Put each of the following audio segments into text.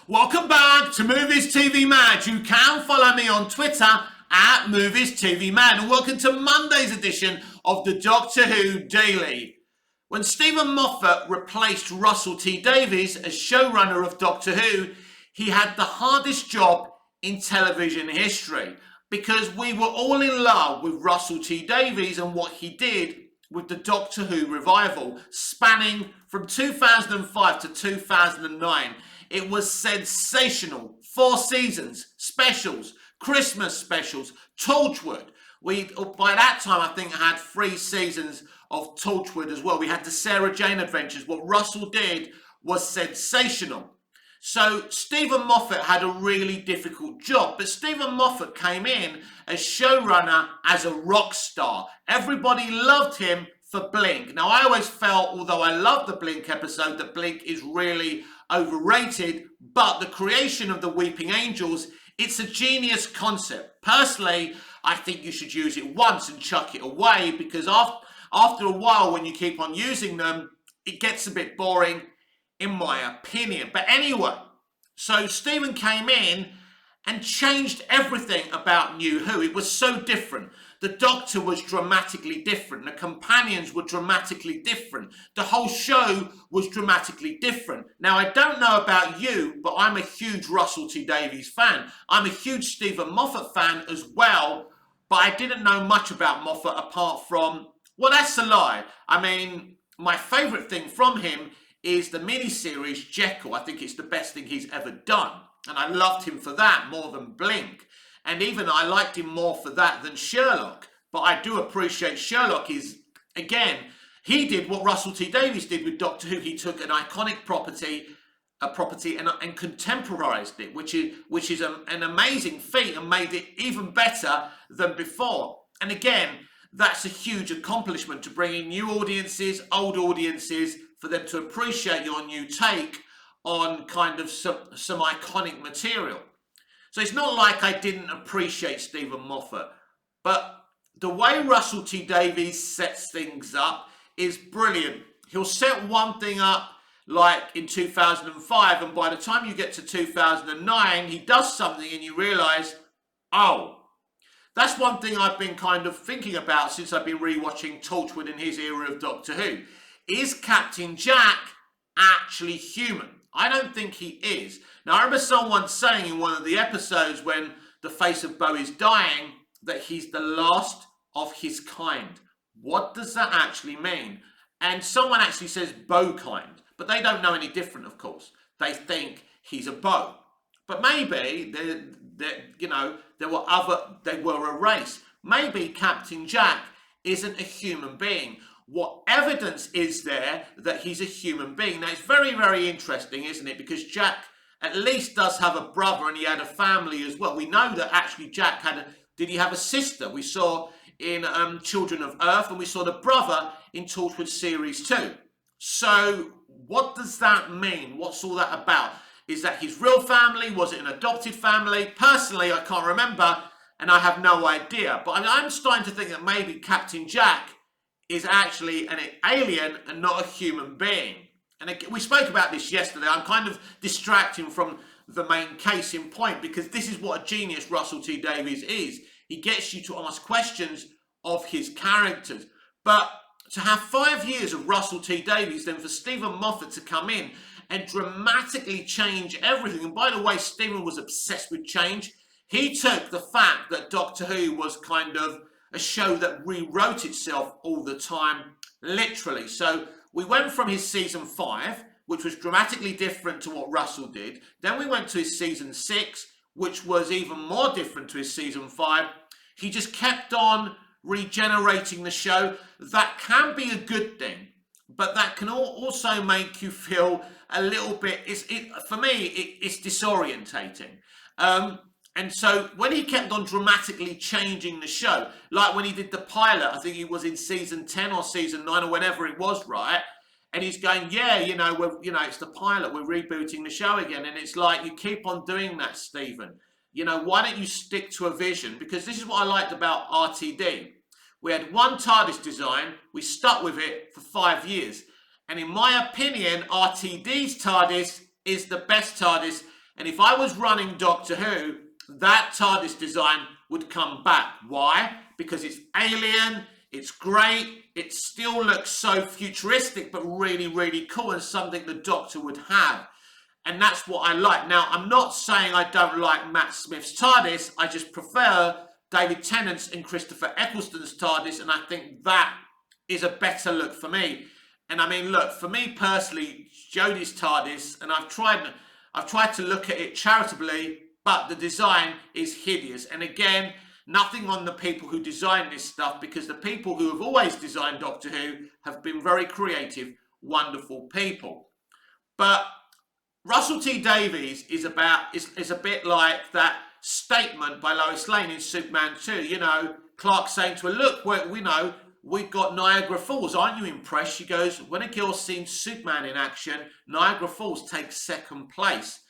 Welcome back to Movies TV Mad. You can follow me on Twitter at Movies TV Mad. And welcome to Monday's edition of the Doctor Who Daily. When Stephen Moffat replaced Russell T Davies as showrunner of Doctor Who, he had the hardest job in television history because we were all in love with Russell T Davies and what he did with the Doctor Who revival spanning from 2005 to 2009. It was sensational. 4 seasons, specials, Christmas specials, Torchwood. By that time, I think I had 3 seasons of Torchwood as well. We had the Sarah Jane Adventures. What Russell did was sensational. So Stephen Moffat had a really difficult job, but Stephen Moffat came in as showrunner as a rock star. Everybody loved him for Blink. Now, I always felt, although I love the Blink episode, that Blink is really overrated, but the creation of the Weeping Angels, it's a genius concept. Personally, I think you should use it once and chuck it away, because after a while, when you keep on using them, it gets a bit boring, in my opinion. But anyway, so Stephen came in and changed everything about New Who. It was so different. The Doctor was dramatically different. The companions were dramatically different. The whole show was dramatically different. Now, I don't know about you, but I'm a huge Russell T Davies fan. I'm a huge Stephen Moffat fan as well, but I didn't know much about Moffat apart from, well, that's a lie. I mean, my favourite thing from him is the miniseries Jekyll. I think it's the best thing he's ever done. And I loved him for that more than Blink. And even I liked him more for that than Sherlock. But I do appreciate Sherlock is, again, he did what Russell T Davies did with Doctor Who. He took an iconic property and contemporized it, which is an amazing feat and made it even better than before. And again, that's a huge accomplishment to bring in new audiences, old audiences, for them to appreciate your new take on kind of some iconic material. So it's not like I didn't appreciate Stephen Moffat, but the way Russell T Davies sets things up is brilliant. He'll set one thing up like in 2005, and by the time you get to 2009, he does something and you realise, oh, that's one thing I've been kind of thinking about since I've been rewatching Torchwood in his era of Doctor Who. Is Captain Jack actually human? I don't think he is. Now, I remember someone saying in one of the episodes when the face of Bo is dying that he's the last of his kind. What does that actually mean? And someone actually says Bo kind, but they don't know any different, of course. They think he's a Bo. But maybe they were a race. Maybe Captain Jack isn't a human being. What evidence is there that he's a human being? Now, it's very, very interesting, isn't it? Because Jack at least does have a brother and he had a family as well. We know that actually Jack did he have a sister? We saw in Children of Earth, and we saw the brother in Torchwood Series 2. So what does that mean? What's all that about? Is that his real family? Was it an adopted family? Personally, I can't remember, and I have no idea. But I'm starting to think that maybe Captain Jack is actually an alien and not a human being. And we spoke about this yesterday. I'm kind of distracting from the main case in point because this is what a genius Russell T Davies is. He gets you to ask questions of his characters. But to have 5 years of Russell T Davies, then for Stephen Moffat to come in and dramatically change everything. And by the way, Stephen was obsessed with change. He took the fact that Doctor Who was kind of a show that rewrote itself all the time, literally. So we went from his season 5, which was dramatically different to what Russell did. Then we went to his season 6, which was even more different to his season 5. He just kept on regenerating the show. That can be a good thing, but that can also make you feel a little bit, for me, it's disorientating. And so when he kept on dramatically changing the show, like when he did the pilot, I think he was in season 10 or season 9 or whenever it was, right? And he's going, yeah, it's the pilot, we're rebooting the show again. And it's like, you keep on doing that, Stephen. Why don't you stick to a vision? Because this is what I liked about RTD. We had one TARDIS design, we stuck with it for 5 years. And in my opinion, RTD's TARDIS is the best TARDIS And if I was running Doctor Who, that TARDIS design would come back. Why? Because it's alien, it's great, it still looks so futuristic, but really, really cool, and something the Doctor would have. And that's what I like. Now, I'm not saying I don't like Matt Smith's TARDIS, I just prefer David Tennant's and Christopher Eccleston's TARDIS, and I think that is a better look for me. And I mean, look, for me personally, Jodie's TARDIS, and I've tried to look at it charitably, but the design is hideous. And again, nothing on the people who design this stuff, because the people who have always designed Doctor Who have been very creative, wonderful people. But Russell T Davies is a bit like that statement by Lois Lane in Superman 2. You know, Clark saying to her, look, we know we've got Niagara Falls. Aren't you impressed? She goes, when a girl's seen Superman in action, Niagara Falls takes second place.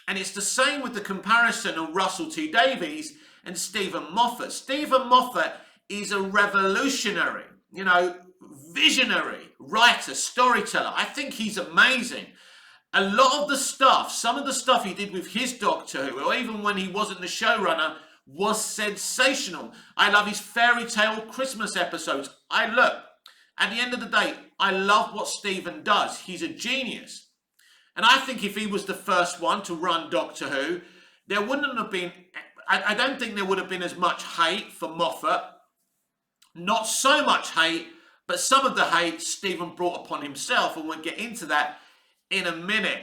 And it's the same with the comparison of Russell T Davies and Stephen Moffat. Stephen Moffat is a revolutionary, you know, visionary writer, storyteller. I think he's amazing. A lot of the stuff, some of the stuff he did with his Doctor Who, or even when he wasn't the showrunner, was sensational. I love his fairy tale Christmas episodes. At the end of the day, I love what Stephen does. He's a genius. And I think if he was the first one to run Doctor Who, there wouldn't have been, I don't think there would have been as much hate for Moffat. Not so much hate, but some of the hate Stephen brought upon himself, and we'll get into that in a minute.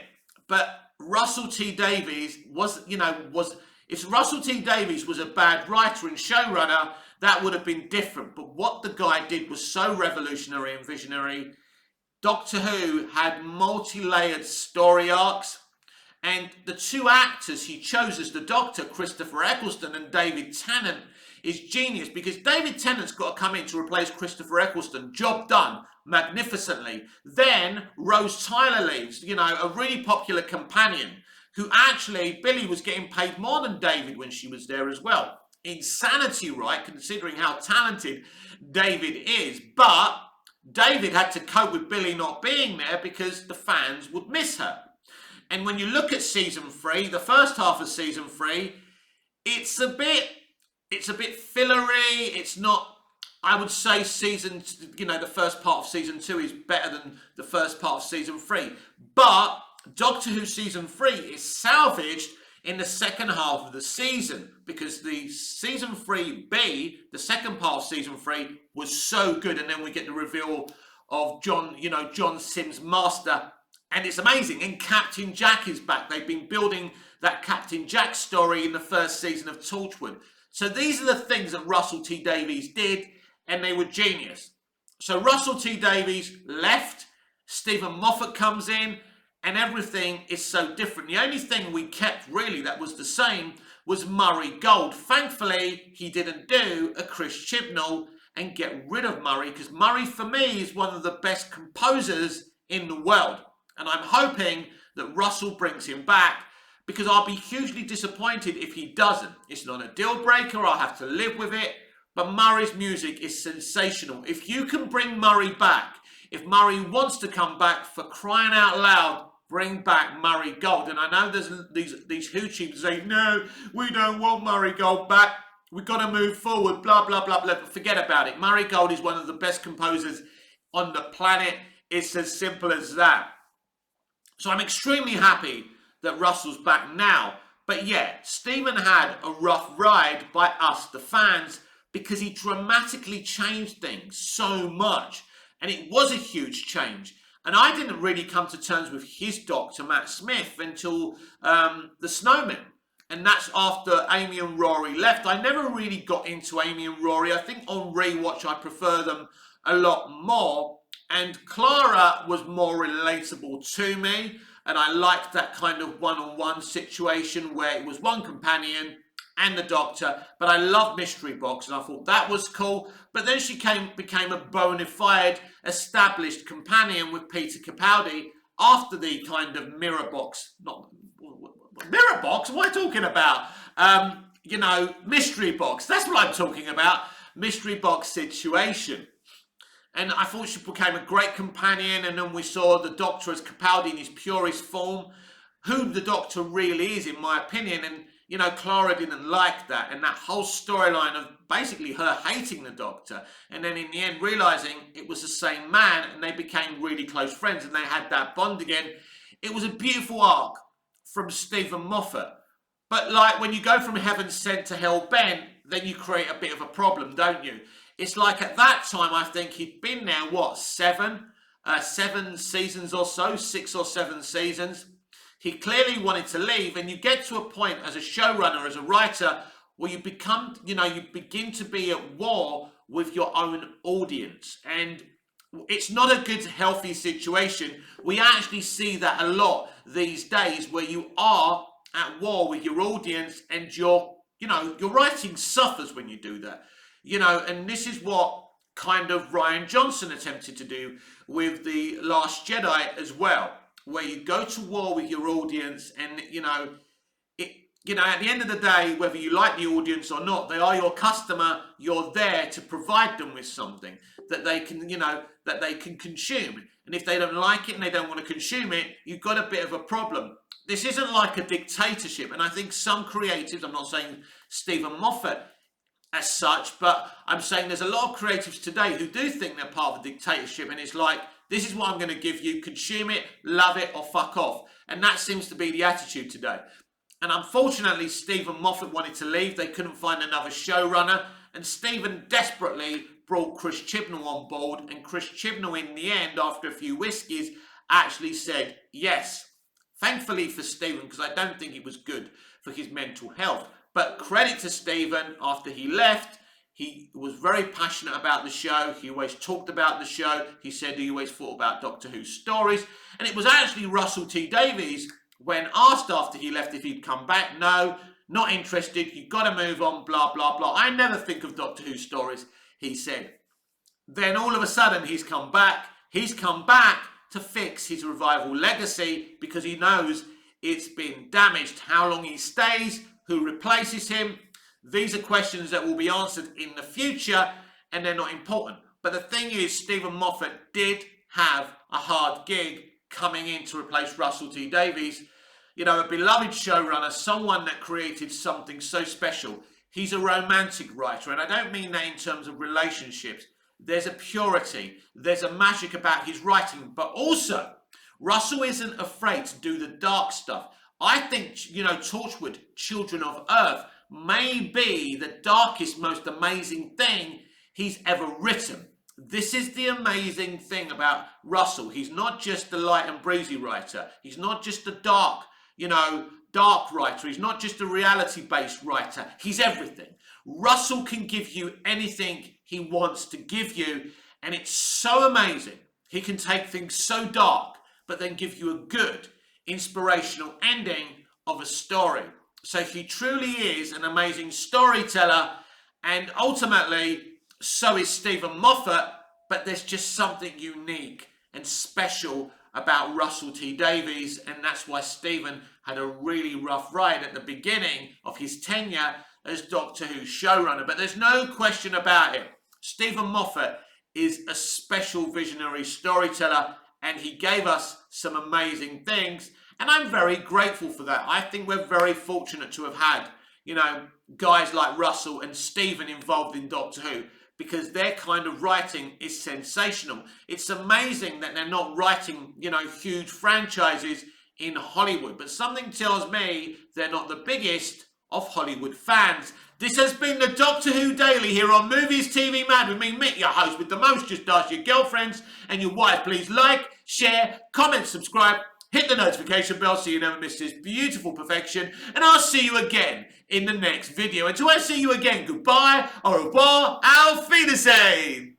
But Russell T Davies if Russell T Davies was a bad writer and showrunner, that would have been different. But what the guy did was so revolutionary and visionary. Doctor Who had multi-layered story arcs, and the two actors he chose as the Doctor, Christopher Eccleston and David Tennant, is genius, because David Tennant's got to come in to replace Christopher Eccleston. Job done magnificently. Then Rose Tyler leaves, you know, a really popular companion, who actually, Billy was getting paid more than David when she was there as well. Insanity, right, considering how talented David is. But David had to cope with Billy not being there because the fans would miss her. And when you look at season 3, the first half of season 3, it's a bit fillery. It's not, I would say the first part of season 2 is better than the first part of season 3. But Doctor Who season 3 is salvaged in the second half of the season, because the season 3B, the second part of season 3, was so good. And then we get the reveal of John Sims' master, and it's amazing. And Captain Jack is back. They've been building that Captain Jack story in the first season of Torchwood. So these are the things that Russell T Davies did, and they were genius. So Russell T Davies left, Stephen Moffat comes in, and everything is so different. The only thing we kept really that was the same was Murray Gold. Thankfully, he didn't do a Chris Chibnall and get rid of Murray, because Murray, for me, is one of the best composers in the world. And I'm hoping that Russell brings him back, because I'll be hugely disappointed if he doesn't. It's not a deal breaker, I'll have to live with it, but Murray's music is sensational. If you can bring Murray back, if Murray wants to come back, for crying out loud, bring back Murray Gold. And I know there's these Hoochies say, no, we don't want Murray Gold back. We've got to move forward, blah, blah, blah, blah. Forget about it. Murray Gold is one of the best composers on the planet. It's as simple as that. So I'm extremely happy that Russell's back now. But yeah, Stephen had a rough ride by us, the fans, because he dramatically changed things so much. And it was a huge change. And I didn't really come to terms with his Doctor, Matt Smith, until The Snowman. And that's after Amy and Rory left. I never really got into Amy and Rory. I think on rewatch I prefer them a lot more. And Clara was more relatable to me. And I liked that kind of one-on-one situation where it was one companion and the Doctor. But I loved Mystery Box, and I thought that was cool. But then she became a bona fide established companion with Peter Capaldi after the kind of Mirror Box, not Mirror Box, what am I talking about? Mystery Box, that's what I'm talking about, Mystery Box situation. And I thought she became a great companion, and then we saw the Doctor as Capaldi in his purest form. who the Doctor really is, in my opinion. And, you know, Clara didn't like that. And that whole storyline of basically her hating the Doctor and then in the end realising it was the same man, and they became really close friends and they had that bond again. It was a beautiful arc from Stephen Moffat. But like when you go from Heaven Sent to Hell Bent, then you create a bit of a problem, don't you? It's like at that time, I think he'd been there, what, seven seasons or so, 6 or 7 seasons. He clearly wanted to leave, and you get to a point as a showrunner, as a writer, where you become, you know, you begin to be at war with your own audience. And it's not a good, healthy situation. We actually see that a lot these days, where you are at war with your audience, and your writing suffers when you do that. You know, and this is what kind of Rian Johnson attempted to do with The Last Jedi as well, where you go to war with your audience, and at the end of the day, whether you like the audience or not, they are your customer. You're there to provide them with something that they can, that they can consume. And if they don't like it and they don't want to consume it, you've got a bit of a problem. This isn't like a dictatorship. And I think some creatives, I'm not saying Stephen Moffat as such, but I'm saying there's a lot of creatives today who do think they're part of a dictatorship, and it's like, this is what I'm going to give you, consume it, love it, or fuck off. And that seems to be the attitude today. And unfortunately, Stephen Moffat wanted to leave. They couldn't find another showrunner, and Stephen desperately brought Chris Chibnall on board, and Chris Chibnall in the end, after a few whiskies, actually said yes. Thankfully for Stephen, because I don't think it was good for his mental health. But credit to Stephen, after he left, he was very passionate about the show. He always talked about the show. He said he always thought about Doctor Who stories. And it was actually Russell T Davies, when asked after he left if he'd come back, no, not interested, you've got to move on, blah, blah, blah. I never think of Doctor Who stories, he said. Then all of a sudden he's come back. He's come back to fix his revival legacy, because he knows it's been damaged. How long he stays, who replaces him, these are questions that will be answered in the future, and they're not important. But the thing is, Stephen Moffat did have a hard gig coming in to replace Russell T Davies. You know, a beloved showrunner, someone that created something so special. He's a romantic writer, and I don't mean that in terms of relationships. There's a purity, there's a magic about his writing, but also, Russell isn't afraid to do the dark stuff. I think, Torchwood, Children of Earth, may be the darkest, most amazing thing he's ever written. This is the amazing thing about Russell. He's not just the light and breezy writer. He's not just a dark writer. He's not just a reality-based writer. He's everything. Russell can give you anything he wants to give you, and it's so amazing. He can take things so dark, but then give you a good, inspirational ending of a story. So he truly is an amazing storyteller, and ultimately, so is Stephen Moffat, but there's just something unique and special about Russell T Davies, and that's why Stephen had a really rough ride at the beginning of his tenure as Doctor Who showrunner. But there's no question about it. Stephen Moffat is a special visionary storyteller, and he gave us some amazing things, and I'm very grateful for that. I think we're very fortunate to have had, guys like Russell and Stephen involved in Doctor Who, because their kind of writing is sensational. It's amazing that they're not writing, huge franchises in Hollywood, but something tells me they're not the biggest of Hollywood fans. This has been the Doctor Who Daily here on Movies TV Mad with me, Mick, your host with the most. Just ask your girlfriends and your wife. Please like, share, comment, subscribe, hit the notification bell so you never miss this beautiful perfection. And I'll see you again in the next video. Until I see you again, goodbye, au revoir, auf Wiedersehen.